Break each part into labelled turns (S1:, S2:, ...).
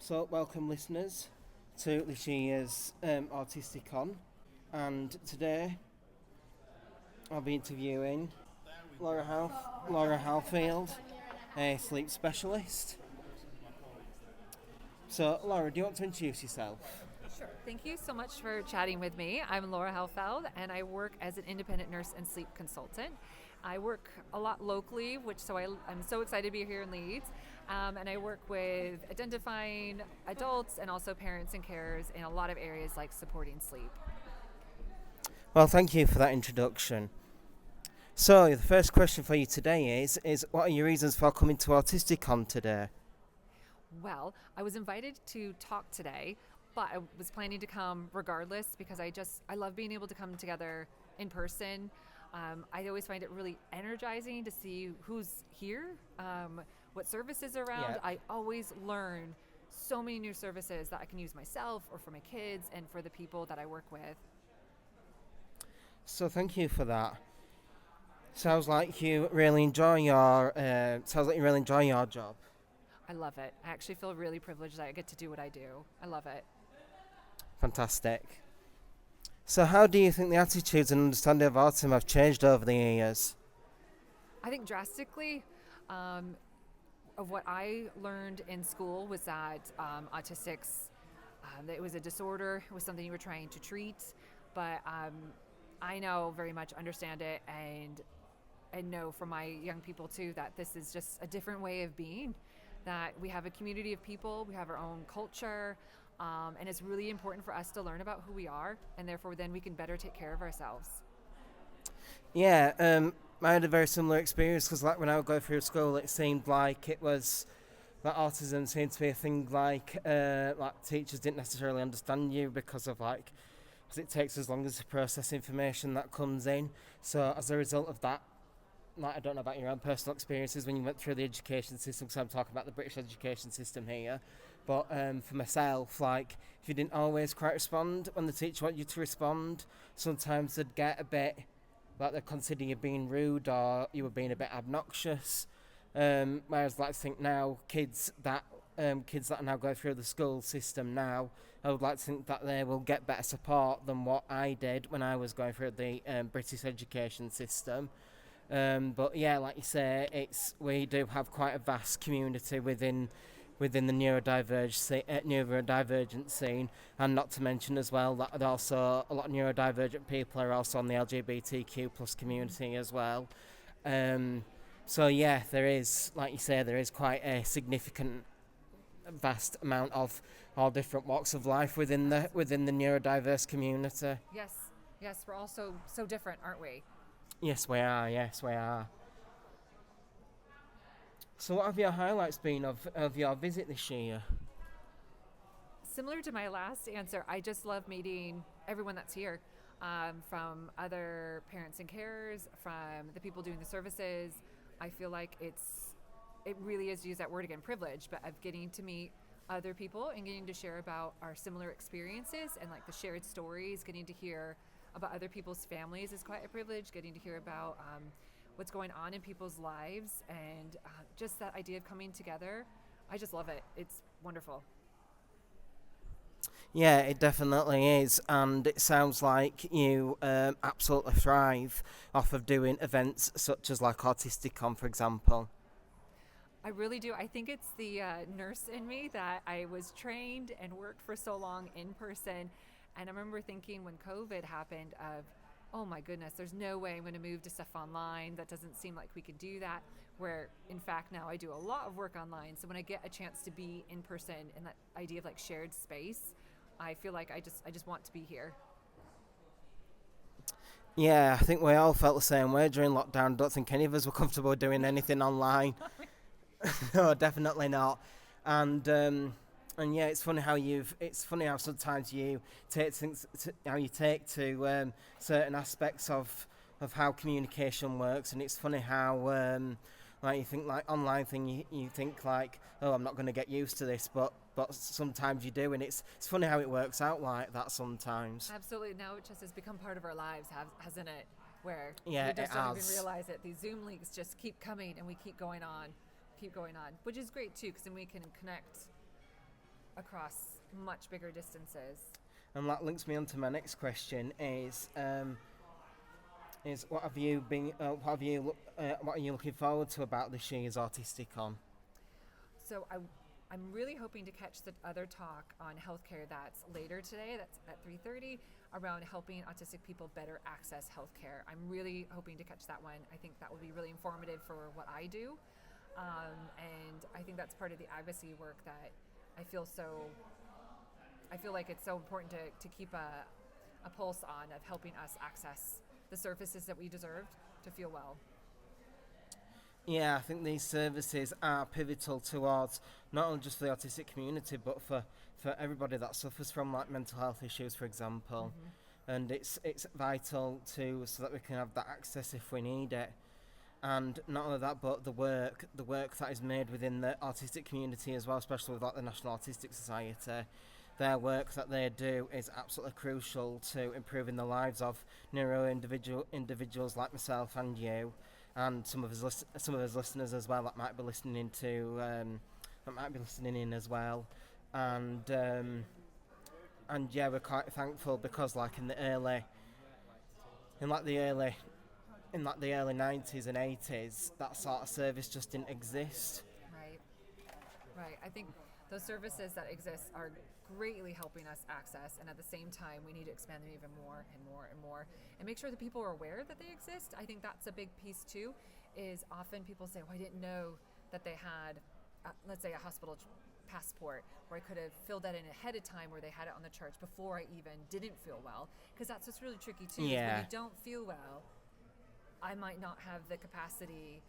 S1: So, welcome listeners to this year's Autisticon, and today I'll be interviewing Laura Hellfeld, a sleep specialist. So, Laura, do you want to introduce yourself?
S2: Sure. Thank you so much for chatting with me. I'm Laura Hellfeld, and I work as an independent nurse and sleep consultant. I work a lot locally, I'm so excited to be here in Leeds. And I work with identifying adults and also parents and carers in a lot of areas like supporting sleep.
S1: Well, thank you for that introduction. So, the first question for you today is what are your reasons for coming to Autisticon today?
S2: Well, I was invited to talk today, but I was planning to come regardless because I love being able to come together in person. I always find it really energizing to see who's here, what services are around.
S1: Yeah.
S2: I always learn so many new services that I can use myself or for my kids and for the people that I work with.
S1: So, thank you for that. Sounds like you really enjoy your job.
S2: I love it. I actually feel really privileged that I get to do what I do. I love it.
S1: Fantastic. So, how do you think the attitudes and understanding of autism have changed over the years?
S2: I think drastically, of what I learned in school was that autistics, that it was a disorder, it was something you were trying to treat, but I now very much understand it and know from my young people too that this is just a different way of being, that we have a community of people, we have our own culture, and it's really important for us to learn about who we are, and therefore then we can better take care of ourselves.
S1: Yeah, I had a very similar experience because, like, when I would go through school, it seemed like it was that autism seemed to be a thing like teachers didn't necessarily understand you because it takes as long as to process information that comes in. So as a result of that, like, I don't know about your own personal experiences when you went through the education system, because I'm talking about the British education system here. But for myself, like, if you didn't always quite respond when the teacher wanted you to respond, sometimes they'd get a bit like they'd consider you being rude or you were being a bit obnoxious. Whereas, like, I think now kids that are now going through the school system now, I would like to think that they will get better support than what I did when I was going through the British education system. But yeah, like you say, we do have quite a vast community within the neurodivergent scene, and not to mention as well that also a lot of neurodivergent people are also on the LGBTQ plus community as well. So yeah, there is, like you say, there is quite a significant, vast amount of all different walks of life within the neurodiverse community.
S2: Yes, we're all so different, aren't we?
S1: Yes, we are. Yes, we are. So, what have your highlights been of your visit this year?
S2: Similar to my last answer, I just love meeting everyone that's here, from other parents and carers, from the people doing the services. I feel like it really is, to use that word again, privilege, but of getting to meet other people and getting to share about our similar experiences and like the shared stories, getting to hear about other people's families is quite a privilege, getting to hear about what's going on in people's lives, and just that idea of coming together. I just love it. It's wonderful.
S1: Yeah, it definitely is, and it sounds like you absolutely thrive off of doing events such as like Autisticon, for example.
S2: I really do. I think it's the nurse in me that I was trained and worked for so long in person. And I remember thinking when COVID happened of, oh my goodness, there's no way I'm going to move to stuff online. That doesn't seem like we could do that. Where in fact now I do a lot of work online. So when I get a chance to be in person and that idea of like shared space, I feel like I just want to be here.
S1: Yeah, I think we all felt the same way during lockdown. I don't think any of us were comfortable doing anything online. No, definitely not. And yeah, it's funny how sometimes you take things, how you take to certain aspects of how communication works, and it's funny how like you think like online thing, you think like, oh, I'm not going to get used to this, but sometimes you do, and it's funny how it works out like that sometimes.
S2: Absolutely. Now it just has become part of our lives, hasn't it? Where
S1: Yeah,
S2: we
S1: it
S2: just don't even
S1: has.
S2: realize it. These Zoom links just keep coming and we keep going on, which is great too, because then we can connect across much bigger distances.
S1: And that links me on to my next question: is what have you been, what are you looking forward to about this year's Autisticon?
S2: So I'm really hoping to catch the other talk on healthcare that's later today. That's at 3:30 around helping autistic people better access healthcare. I'm really hoping to catch that one. I think that will be really informative for what I do, and I think that's part of the advocacy work that I feel like it's so important to keep a pulse on of helping us access the services that we deserve to feel well.
S1: Yeah, I think these services are pivotal towards not only just for the autistic community, but for everybody that suffers from like mental health issues, for example. And it's vital so that we can have that access if we need it. And not only that, but the work that is made within the autistic community as well, especially with like the National Autistic Society. Their work that they do is absolutely crucial to improving the lives of individuals like myself and you, and some of us listeners as well that might be listening in as well, and yeah, we're quite thankful because like in the early 90s and 80s, that sort of service just didn't exist.
S2: Right. I think those services that exist are greatly helping us access, and at the same time we need to expand them even more and more and more, and make sure that people are aware that they exist. I think that's a big piece too, is often people say, I didn't know that they had, let's say, a hospital passport, where I could have filled that in ahead of time, where they had it on the charts before I even didn't feel well, because that's what's really tricky too.
S1: Yeah.
S2: Is when you don't feel well, I might not have the capacity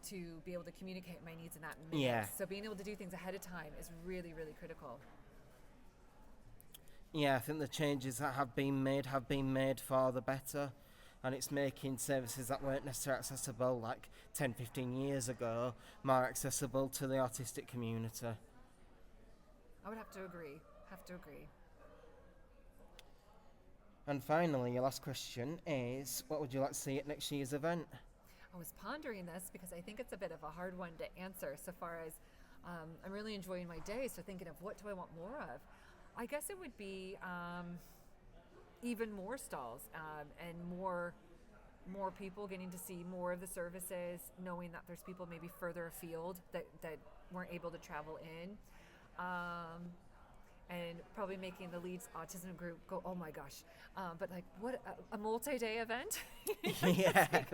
S2: to be able to communicate my needs in that minute.
S1: Yeah.
S2: So being able to do things ahead of time is really, really critical.
S1: Yeah, I think the changes that have been made for the better, and it's making services that weren't necessarily accessible like 10, 15 years ago more accessible to the autistic community.
S2: I would have to agree.
S1: And finally, your last question is, what would you like to see at next year's event?
S2: I was pondering this because I think it's a bit of a hard one to answer, so far as I'm really enjoying my day, so thinking of what do I want more of. I guess it would be even more stalls and more people getting to see more of the services, knowing that there's people maybe further afield that weren't able to travel in. And probably making the Leeds Autism group go, oh my gosh, but like what a multi-day event.
S1: Yeah.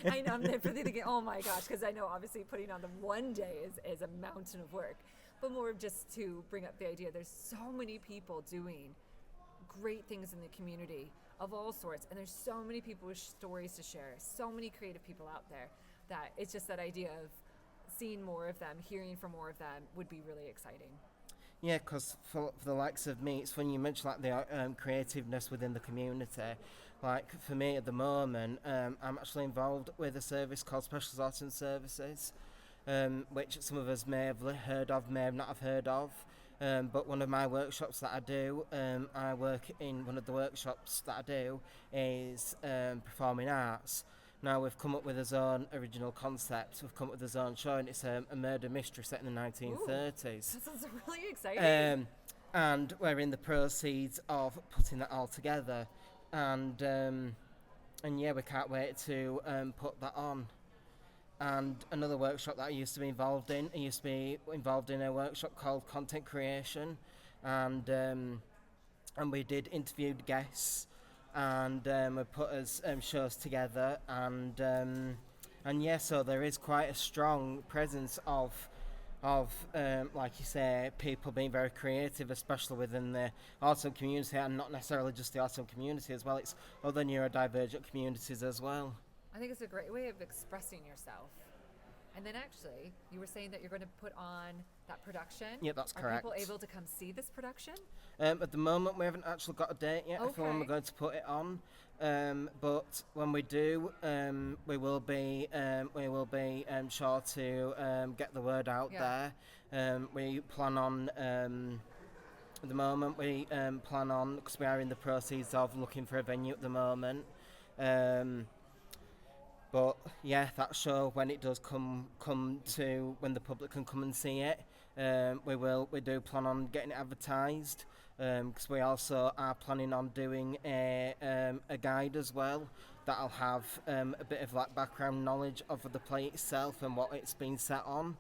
S2: I know, I'm definitely thinking, oh my gosh, because I know obviously putting on the one day is a mountain of work, but more just to bring up the idea, there's so many people doing great things in the community of all sorts, and there's so many people with stories to share, so many creative people out there, that it's just that idea of seeing more of them, hearing from more of them would be really exciting.
S1: Yeah, because for the likes of me, it's when you mention like the creativeness within the community. Like for me at the moment, I'm actually involved with a service called Specialist Autism Services, which some of us may have heard of, may have not have heard of. But one of my workshops that I do, I work in one of the workshops that I do is performing arts. Now we've come up with his own original concept. We've come up with his own show, and it's a murder mystery set in the 1930s.
S2: Ooh, that sounds really exciting.
S1: And we're in the proceeds of putting that all together, and yeah, we can't wait to put that on. And another workshop that I used to be involved in, a workshop called Content Creation, and we did interviewed guests, and we put us shows together, and yeah, so there is quite a strong presence of like you say, people being very creative, especially within the autism community, and not necessarily just the autism community as well. It's other neurodivergent communities as well.
S2: I think it's a great way of expressing yourself. And then actually, you were saying that you're going to put on that production.
S1: Yeah, that's correct.
S2: Are people able to come see this production?
S1: At the moment, we haven't actually got a date yet for when we're going to put it on. But when we do, we will be sure to get the word out there. We plan on. At the moment, we plan on, because we are in the process of looking for a venue at the moment. But yeah, that show, when it does come to when the public can come and see it, We do plan on getting it advertised, because we also are planning on doing a guide as well that'll have a bit of like background knowledge of the play itself and what it's been set on.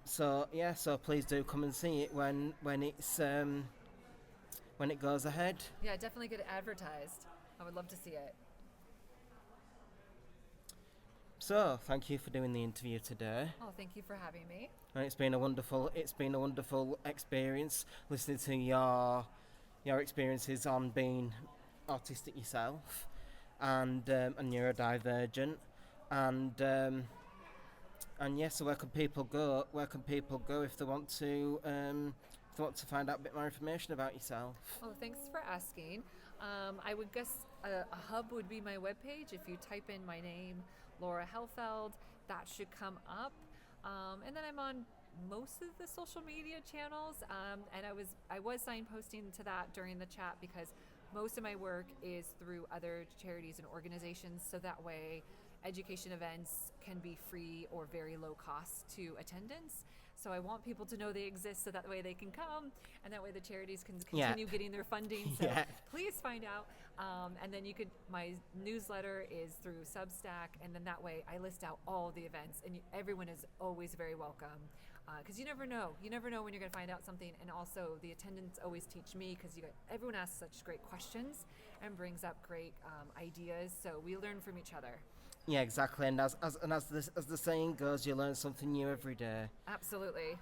S1: So please do come and see it when it goes ahead.
S2: Yeah, definitely get it advertised. I would love to see it.
S1: So thank you for doing the interview today.
S2: Oh, thank you for having me.
S1: And it's been a wonderful experience listening to your experiences on being autistic yourself and neurodivergent and yes. So where can people go? Where can people go if they want to find out a bit more information about yourself?
S2: Oh, thanks for asking. I would guess a hub would be my webpage. If you type in my name, Laura Hellfeld, that should come up. And then I'm on most of the social media channels, and I was signposting to that during the chat because most of my work is through other charities and organizations, so that way education events can be free or very low cost to attendance. So I want people to know they exist so that way they can come, and that way the charities can continue getting their funding. So please find out. And then my newsletter is through Substack, and then that way I list out all the events, and everyone is always very welcome. Because you never know when you're going to find out something. And also the attendants always teach me, because everyone asks such great questions and brings up great ideas. So we learn from each other.
S1: Yeah, exactly. And as the saying goes, you learn something new every day.
S2: Absolutely.